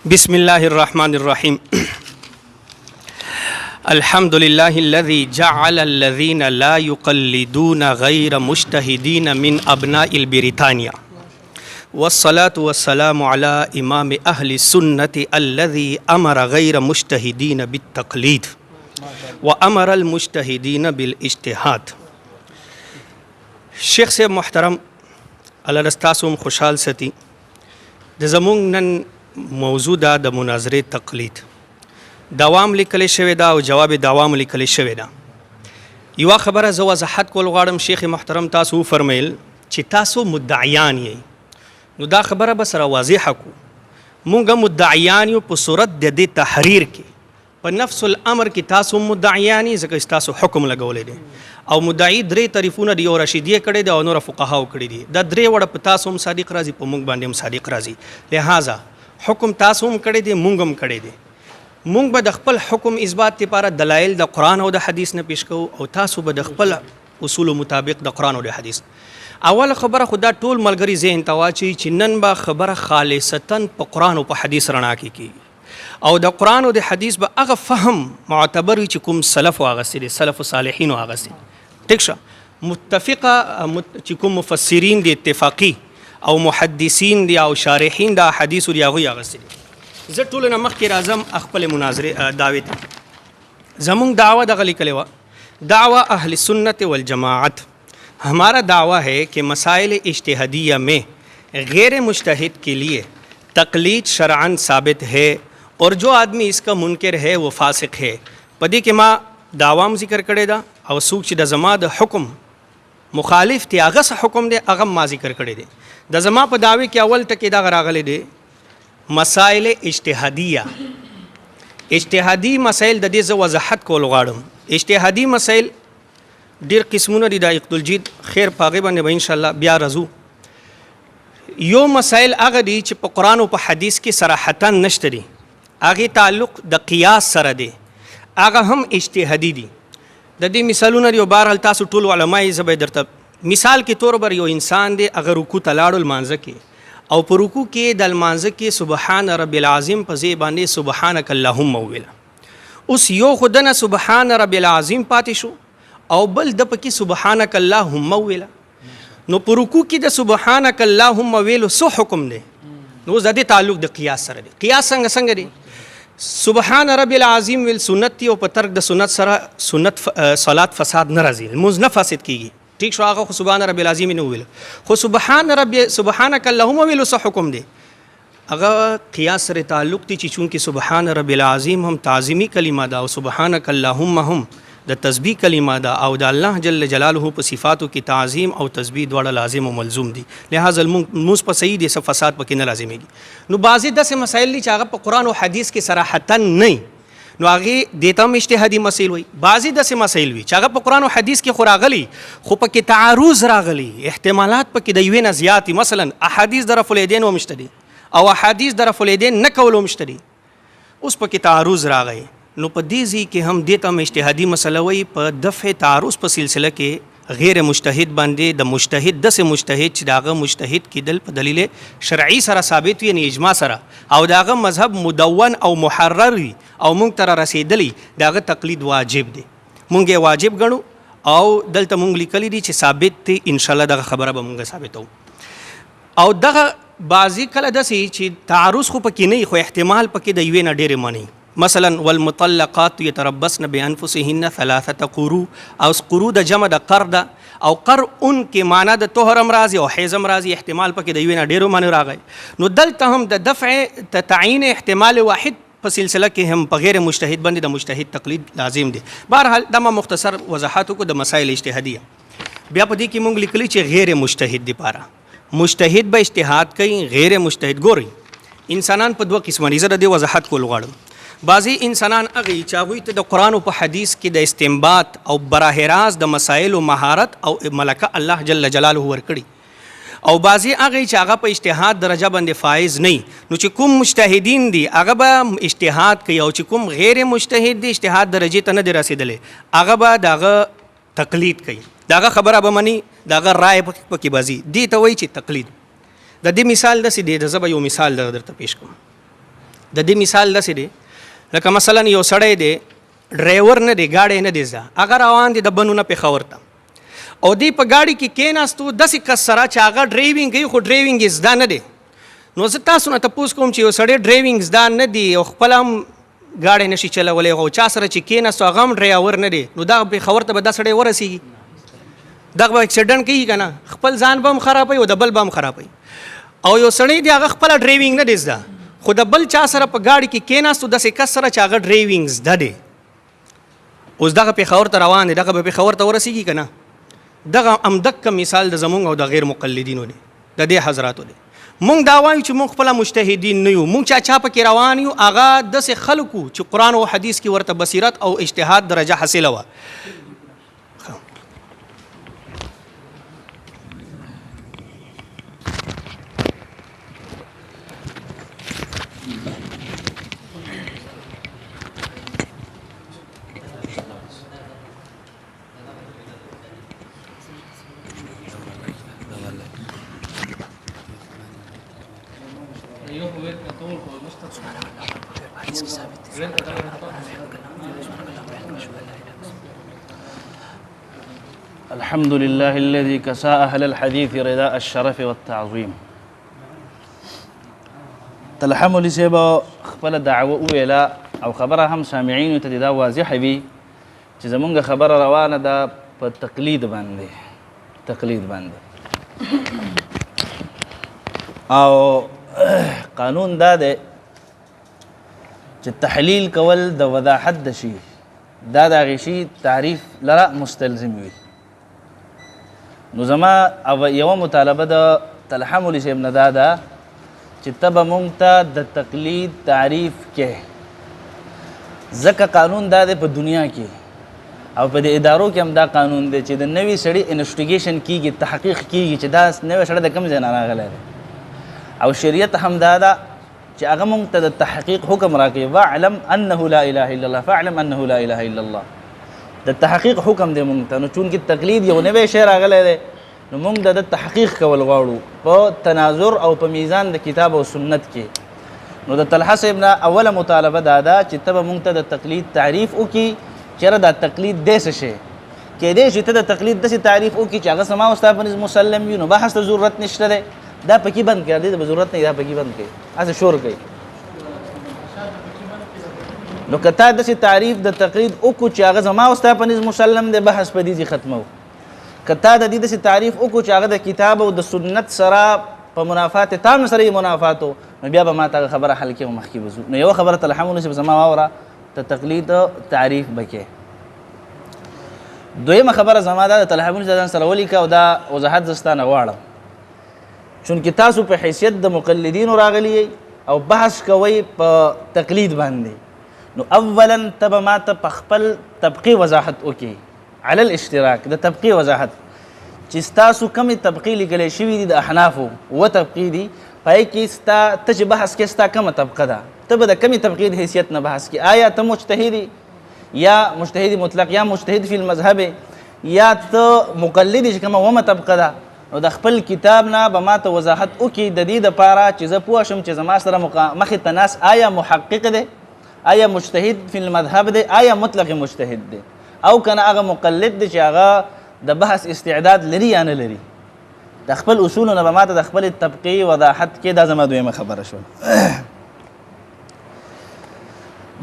بسم الله الرحمن الرحيم الحمد لله الذي جعل الذين لا يقلدون غير مجتهدين من أبناء البريطانيا والصلاة والسلام على إمام أهل السنة الذي أمر غير مجتهدين بالتقليد وأمر المجتهدين بالاجتهاد. شیخ صاحب محترم الله رستاسوم خوشحال ستی د زمونږ نن موضوع دا د مناظرې تقلید دوام لیکلی شوی دا او جواب دوام لیکلی شوی دا. یوه خبره زه وضاحت کول غواړم. شیخ محترم تاسو وفرمیل چې تاسو مدعیان یئ، نو دا خبره به سره واضحه کو. مونږ مدعیان یو په صورت د دې تحریر کې په نفس الامر کې تاسو مدعیان یئ ځکه چې تاسو حکم لګولی دی او مدعی درې تعریفونه دی، یو رشیدیه کړی دی او نور فقهاو کړی دی. دا درې وړه په تاسو هم صادق راځي، په مونږ باندې هم صادق راځي. لہذا حکم تاسو هم کړی دی، مونږ هم کړی دی. مونږ به د خپل حکم اثبات لپاره دلایل د قرآن او د حدیث نه پیش کوو او تاسو به د خپل اصولو مطابق د قرآن او د حدیث. اول خبره خدا ټول ملګری ذهن ته واچوي چې نن به خبره خالصتا په قرآن او په حدیث رڼا کې کیږي او د قرآن او د حدیث به هغه فهم معتبر وي چې کوم سلف واغستې دي، سلف صالحین واغستې. ټیک شه، متفقه چې کوم مفسرین دي اتفاقی او محدثین دي او شارحین د حدیث او هغوی اغستې دي. زه ټولو نه مخکې راځم خپل مناظرې دعوې ته. زمونږ دعوه دغه لیکلې وه، دعوه اهل سنت والجماعت. ہمارا دعویٰ ہے کہ مسائل اجتہادیہ میں غیر مجتہد کے لیے تقلید شرعاً ثابت ہے اور جو آدمی اس کا منکر ہے وہ فاسق ہے. پدې کې ما دعوام ذکر کړی دا او څوک چې د زما د حکم مخالف دی هغه څه حکم دی هغه ما ذکر کړی دی. د زما په دعوې کې اول ټکی دا راغلی دی مسائل اجتهادیه. اجتهادي مسائل د دې زه وضاحت کول غواړم. اجتهادي مسائل ډیر قسمونه دي، د اقتالجید خیر په هغې باندې به انشاءالله بیا راځو. یو مسائل هغه دي چې په قرآن او په حدیث کې صراحتا نشته دي، هغې تعلق د قیاس سره دی، هغه هم اجتهادي دي. د دې مثالونه دي او بهرحال تاسو ټول علما یې. زه به درته مثال کې طور بر یو انسان دی هغه رکوع ته لاړو لمانځه کې او په رکوع کې د لمانځه کې سبحان رب العظیم په ځای باندې سبحانک اللهم وویله. اوس یو خو دنه سبحان رب العظیم پاتې شو او بل د پکې سبحانک اللهم ویله. نو په رکوع کې د سبحانک اللهم ویلو څه حکم دی؟ نو د دې تعلق د قیاس سره دی. قیاس څنګه دی؟ سبحان رب العظیم ویل سنت دی او په ترک د سنت سره سنت صلات فساد نه راځي، لمونځ نه فاسد کیږي. ٹھیک شو، هغه خو سبحان رب العظیم نه ویل، خو سبحانک اللهم ویلو څه حکم دی؟ هغه قیاس سره تعلق دی چې چونکې سبحان رب العظیم هم تعظیمی کلمه ده او سبحانک اللهم هم د تسبیح کلمه ده او د الله جل جلاله په صفاتو کې تعظیم او تسبیح دواړه لازم او ملزوم دي. لہذا الموږ په صحیح دي څه فساد پکې نه لازمیږي. نو بعضې داسې مسایل دي چې هغه په قرآن او حدیث کې صراحتا نه، نو هغې دې ته هم اجتهادي مسایل وایي. بعضې داسې مسایل وي چې هغه په قرآن او حدیث کې خو راغلي خو پکې تعارض راغلي، احتمالات پکې د یوې نه زیات دي. مثلا احادیث د رفع الیدین هم شته دي او احادیث د رفع الیدین نه کولو هم شته دي. اوس پکې تعارض راغی، نو په دې ځای کې هم دې ته هم اجتهادي مسله وایي. په دفع تعارض په سلسله کې غیر مجتهد باندې د مجتهد داسې مجتهد چې د هغه مجتهد کېدل په دلیل شرعي سره ثابت وي، یعنې اجماع سره، او د هغه مذهب مدون او محرر وي او موږ ته را رسېدلی، د هغه تقلید واجب دی. موږ یې واجب ګڼو او دلته موږ لیکلی دي چې ثابت دی. انشاءالله دغه خبره به موږ ثابتوو. او دغه بعضې کله داسې چې تعارض خو پکې نه وي خو احتمال پکې د یوې نه ډېرې مني. مثلا والمطلقات يتربصن بانفسهن ثلاثه قروء، او قروء د جمع د قر ده او قر ان کې معنی د طهر هم راځي او حیض هم راځي، احتمال پکې د یوې نه ډېرو معنی راغی. نو دلته هم د دفع تعیین احتمال واحد په سلسله کې هم په غیر مجتهد باندې د مجتهد تقلید لازم دی. بهرحال دا ما مختصر وضاحت وکړو د مسایل اجتهادیه. بیا په دې کې مونږ لیکلی چې غیر مجتهد دپاره مجتهد به اجتهاد کوي، غیر مجتهد ګورئ انسانان په دوه قسمه دي. زه د دې وضاحت کول غواړم. بعضی انسانان هغه چې هغوی ته د قرآن او په حدیث کې د استنباط او براه راست د مسایلو مهارت او ملکه الله جل جلاله ورکړي، او بعضی هغه چې هغه په اجتهاد درجه باندې فایز نه. نو چې کوم مجتهدین دي هغه به اجتهاد کوي او چې کوم غیر مجتهد دي اجتهاد درجې ته نه دي رسېدلی هغه به د هغه تقلید کوي، د هغه خبره به مني، د هغه رایې پکې به ځي. دې ته وایي چې تقلید. د دې مثال داسې دی، زه به یو مثال درته پیش کوم. د دې مثال داسې دی لکه مثلا یو سړی دی ډرایور نه دی ګاډی نه دی زده هغه روان دی د بنو نه پېښور ته او دی په ګاډي کې کېناستو داسې کس سره چې هغه ډرایوینګ کوي خو ډرایوینګ یې زده نه دی نو زه تاسو نه تپوس کوم چې یو سړی ډرایوینګ زده نه دی او خپله هم ګاډی نشي چلولی او چا سره چې کېناستو هغه هم ډرایور نه دی نو دغه پېښور ته به دا سړی ورسېږي دغه به اکسیډنټ کوي که نه خپل ځان به هم خرابوي او د بل به هم خرابوي او یو سړی دی هغه خپله ډرایوینګ نه دی زده خو د بل چا سره په ګاډي کې کېناستو داسې کس سره چې هغه ډرایوینګ زده دی اوس دغه پېښور ته روان دی دغه به پېښور ته ورسېږي که نه دغه همدقه مثال د زمونږ او د غیر مقلدینو دی د دې حضراتو دی مونږ دا وایو چې مونږ خپله مجتهدین نه یو مونږ چا پکې روان یو هغه داسې خلکو چې قرآن او حدیث کې ورته بصیرت او اجتهاد درجه حاصله وه الحمد لله الذي كسى أهل الحديث رداء الشرف والتعظيم تلحمل سيبا خپل دعوه ویلا او خبره هم سامعين ته دا واضح وي چې زمونږ خبره روانه ده په تقلید باندې او قانون دا ده چې تحلیل کول د وضاحت د شي دا د هغې شي تعریف لره مستلزم وي نو زما یوه مطالبه د تلحمل صاحب نه دا ده چې ته به مونږ ته د تقلید تعریف کې ځکه قانون دا دی په دنیا کې او په دې ادارو کې هم دا قانون دی چې د نوي سړي انویسټیګیشن کېږي تحقیق کېږي چې دا نوی سړی د کوم ځای نه راغلی دی او شریعت هم دا ده چې هغه مونږ ته د تحقیق حکم راکوي واعلم انه لا اله الا الله فاعلم انه لا اله الا الله د تحقیق حکم دی مونږ ته نو چونکې تقلید یو نوی شی راغلی دی نو مونږ د تحقیق کول غواړو په تناظر او په میزان د کتاب او سنت کې نو د طلحه صاحب نه اوله مطالبه دا ده چې ته به مونږ ته د تقلید تعریف وکړي چېرې دا تقلید دی څه شی کیدای شي ته د تقلید داسې تعریف وکړي چې هغه زما او ستا په نظر مسلم وي نو بحث ته ضرورت نشته دی دا پکې بند کړه دې ته ضرورت نه دا پکې بند کړي هسې شور کوي نو که تا داسې تعریف د تقلید وکړو چې هغه زما او ستا په نظر مسلم دی بحث په دې ځي ختمو که تا د دې داسې تعریف وکړو چې هغه د کتاب او د سنت سره په منافات تام سره یې منافات و نو بیا به ما ته خبره حل کې او مخکې به ځو نو یوه خبره تلحمل صاحب زما واوره ته تقلید تعریف به کې دویمه خبره زما دا د تلحمل صاحب سره ولیکه او دا وضاحت زه ستا نه غواړم چونکې تاسو په حیثیت د مقلدینو راغلی او بحث کوئ په تقلید باندې نو اولا ته به ما ته په خپل طبقې وضاحت وکړي علی الاشتراک د طبقې وضاحت چې ستاسو کمې طبقې لیکلی شوي دي د احنافو اووه طبقې دي په هغې کې ستا ته چې بحث کې ستا کمه طبقه ده ته به د کمې طبقې د حیثیت نه بحث کې آیا ته مجتهدي یا مجتهد مطلق یا مجتهد فی المذهب یا ته مقلدي چې کومه اومه طبقه ده نو د خپل کتاب نه به ما ته وضاحت وکړي د دې دپاره چې زه پوه شم چې زما سره مخې ته ناست آیا محقق دی آیا مجتهد فی المذهب دی آیا مطلق مجتهد دی او کنه هغه مقلد دی چې هغه د بحث استعداد لري یا نه لري د خپل اصولو نه به ما ته د خپل طبقې وضاحت کې دا زما دویمه خبره شوه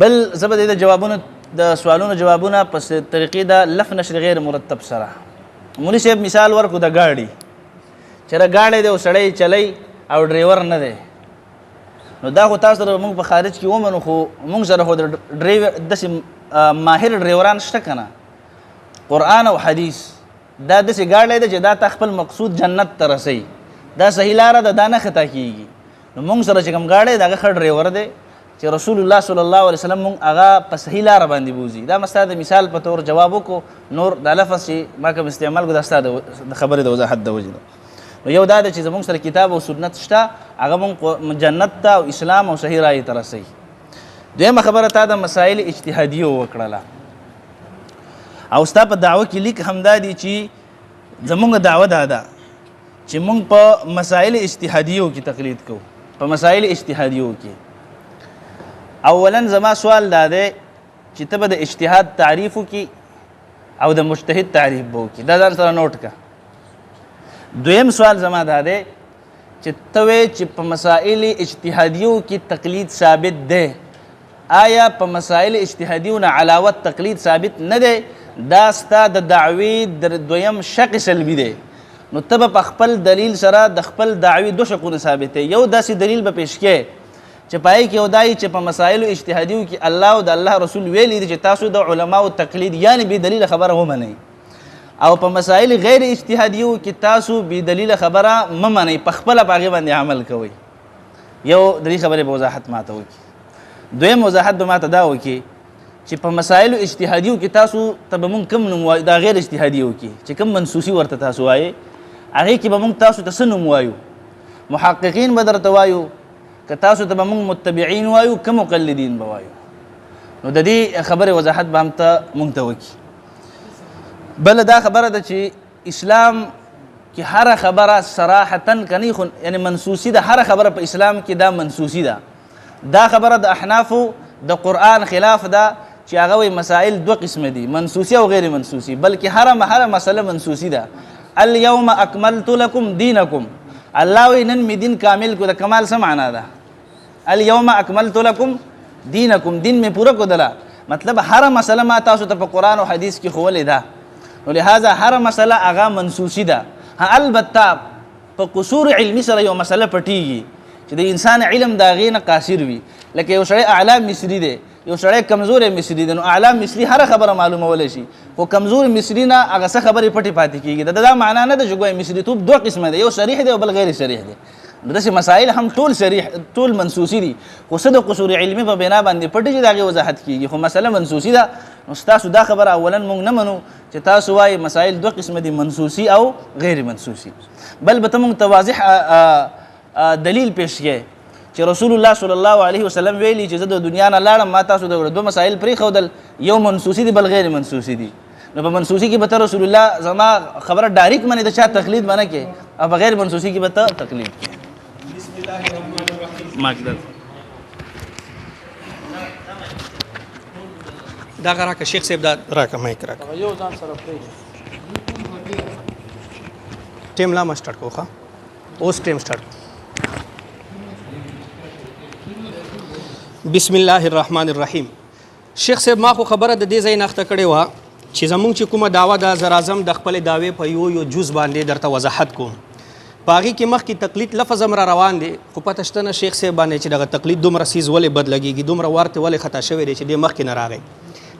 بل زه به د جوابونو د سوالونو جوابونه په طریقې د لف نشر غیر مرتب سره مولوي صاحب مثال ورکړو د ګاډي چېرې ګاډی دی او سړی چلی او ډریور نه دی نو دا خو تاسو سره موږ په خارج کې ومنو خو موږ سره خو د ډریور داسې ماهر ډریوران شته که نه قرآن او حدیث دا داسې ګاډی دی چې دا تا خپل مقصود جنت ته رسوي دا صحیح لاره ده دا نه خطا کېږي نو موږ سره چې کوم ګاډی دی هغه ښه ډریور دی چې رسول الله صلی الله علیه وسلم موږ هغه په صحیح لاره باندې بوځي دا مستا د مثال په طور جواب وکړو نور دا لفظ چې ما کوم استعمال کړو دا ستا د خبرې د وضاحت د وجې ده نو یو دا ده چې زموږ سره کتاب او سنت شته هغه موږ جنت ته او اسلام او صحیح رایې ته رسوي دویمه خبره تا د مسایل اجتهادیو وکړله او ستا په دعوه کې لیک هم دا دي چې زموږ دعوه دا ده چې موږ په مسایل اجتهادیو کې تقلید کوو په مسایل اجتهادیو کې اولا زما سوال دا دی چې ته به د اجتهاد تعریف وکړي او د مجتهد تعریف به وکړي دا ځان سره نوٹ کا. دویم سوال زما دا دی چې ته وایې چې په مسائل اجتهادیو کې تقلید ثابت دی، آیا په مسائل اجتهادیو نه علاوه تقلید ثابت نه دی؟ دا ستا د دعوی دویم شق سلبي دی. نو ته به په خپل دلیل سره د خپل دعوی دو شقونه ثابتې. یو داسې دلیل به پیش کې چې پای کې یو دای چې په مسائل اجتهادیو کې الله او د الله رسول ویلي دي چې تاسو د علماو تقلید یعنی بې دلیل خبره ومنئ، او په مسائل غیر اجتهادیو کې تاسو بې دلیل خبره مه منئ، په خپله په هغې باندې عمل کوئ. یو د دې خبرې به وضاحت ماته وکړي. دویم وضاحت به ماته دا وکړي چې په مسائل اجتهادیو کې تاسو ته به مونږ کوم نوم وایو، دا غیر اجتهادیو کې چې کوم منسوسي ورته تاسو وایې هغې کې به مونږ تاسو ته څه نوم وایو؟ محققین به درته وایو که تاسو ته به مونږ متبعین وایو که مقلدین به وایو؟ نو د دې خبرې وضاحت به هم ته مونږ ته وکړي. بله دا خبره ده چې اسلام کې هره خبره صراحتا کنی خو یعنی منسوسي ده، هره خبره په اسلام کې دا منسوسي ده. دا خبره د احنافو د قرآن خلاف ده چې هغه وایي مسائل دو قسمه دي، منسوسي او غیر منسوسي، بلکې هره مسله منسوسي ده. اليوم اکملت لکم دینکم، الله وایي نن مې دین کامل کو. د کمال څه معنا ده؟ اليوم اکملت لکم دینکم، دین مې پوره کړله، مطلب هره مسله ما تاسو ته په قرآن او حدیث کې ښوولې ده. نو لهذا هره مسله هغه منسوسي ده. البته په قصور علمي سره یو مسله پټیږي چې د انسان علم د هغې نه قاصر وي، لکه یو سړی اعلی مصري دی، یو سړی کمزوری مصري دی، نو اعلی مصري هره خبره معلومولی شي، خو کمزوري مصري نه هغه څه خبرې پټې پاتې کېږي. دا معنا نه ده چې ګویا مصریتوب دوه قسمه دی، یو صریح دی او بل غیر صریح دی. نو داسې مسایل هم ټول صریح ټول منسوسي دي، خو څه د قصور علمي په بنا باندې پټې چې د هغې وضاحت کېږي، خو مسله منسوسي ده. نو ستاسو دا خبره اولا موږ نه منو چې تاسو وایي مسایل دوه قسمه دي، منسوسي او غیر منسوسي. بل به ته موږ ته واضح دلیل پیش کړې چې رسول الله صلی الله علیه وسلم ویلي چې زه د دنیا نه لاړم ما تاسو د دوه مسایل پرېښودل، یو منسوسي دي بل غیر منسوسي دي. نو په منسوسي کې به ته رسول الله زما خبره ډایرکټ منې د چا تقلید به نه کې، او په غیر منسوسي کې به ته تقلید کې. بسم الله الرحمن الرحیم. دا راکه شیخ صاحب دا راکه مایک راکه یو ځان سره پرېږده. ټیم لا ما سټارټ کوو ښه اوس ټیم سټارټ. بسم الله الرحمن الرحیم. شیخ صاحب ما خو خبره د دې ځای نه اخته کړې وه چې زمونږ چې کومه دعوه ده زه راځم د خپلې دعوې په یو جز باندې درته وضاحت کوم. په هغې کې مخکې تقلید لفظ هم را روان دی، خو پته شته نه شیخ صاحب باندې چې دغه تقلید دومره سیز ولې بد لګېږي، دومره وارته ولې خطا شوی دی چې دې مخکې نه راغی.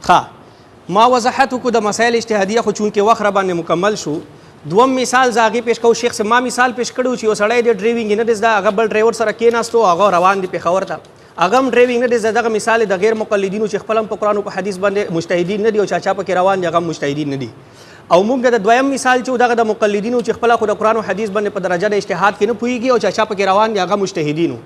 ښه ما وضاحت وکړو د مسایل اجتهادیه، خو چونکې وخت را باندې مکمل شو. دوم مثال زه هغې پیش کوو. شیخ صاحب ما مثال پیش کړی چې یو سړی دی ډرایوینګ نه دی زده، هغه بل ډرایور سره کېناستو، هغه روان دی پېښور ته، هغه هم ډرایوینګ نه دی زده. دغه مثال د غیر مقلدینو چې خپل هم په قرآن او په حدیث باندې مجتهدین نه دي او چا پکې روان دي هغه مجتهدین نه دي. او موږ د دویم مثال چې دغه د مقلدینو چې خپل خو د قرآن او حدیث باندې په درجه د اجتهاد کې نه پوهېږي او چا پکې روان دي هغه مجتهدینو.